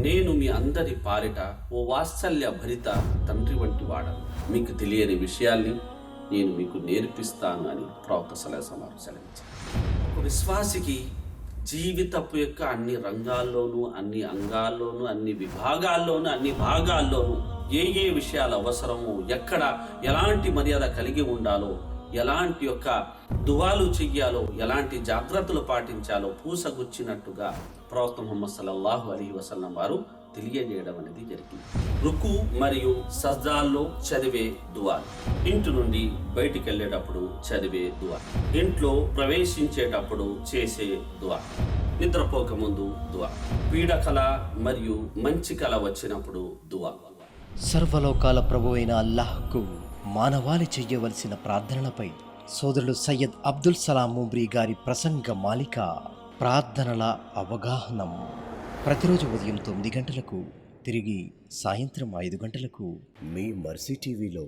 నేను మీ అందరి పాలిట ఓ వాత్సల్య భరిత తండ్రి వంటి వాడను. మీకు తెలియని విషయాల్ని నేను మీకు నేర్పిస్తాను అని ప్రవక్త సల్లల్లాహు అలైహి వసల్లం సెలవించారు. ఒక విశ్వాసికి జీవితపు యొక్క అన్ని రంగాల్లోనూ, అన్ని అంగాల్లోనూ, అన్ని విభాగాల్లోనూ, అన్ని భాగాల్లోనూ ఏ ఏ విషయాలు అవసరమో, ఎక్కడ ఎలాంటి మర్యాద కలిగి ఉండాలో, ఎలాంటి యొక్క దువాలు చెయ్యాలో, ఎలాంటి జాగ్రత్తలు పాటించాలో పూసగుచ్చినట్టుగా ప్రవక్త ముహమ్మద్ సల్లల్లాహు అలైహి వసల్లం వారు తెలియజేయడం అనేది జరిగింది. రుకు మరియు సజ్జాల్లో చదివే దువాలు, ఇంటి నుండి బయటికి వెళ్ళేటప్పుడు చదివే దువా, ఇంట్లో ప్రవేశించేటప్పుడు చేసే దువా, నిద్రపోక ముందు దువా, పీడకల మరియు మంచి కల వచ్చినప్పుడు దువా. సర్వలోకాల ప్రభు అయిన అల్లాహ్కు మానవాళి చెయ్యవలసిన ప్రార్థనలపై సోదరుడు సయ్యద్ అబ్దుల్ సలాం ముంబ్రీ గారి ప్రసంగ మాలిక ప్రార్థనల అవగాహనం ప్రతిరోజు ఉదయం 9 గంటలకు, తిరిగి సాయంత్రం 5 గంటలకు మీ మర్సీ టీవీలో.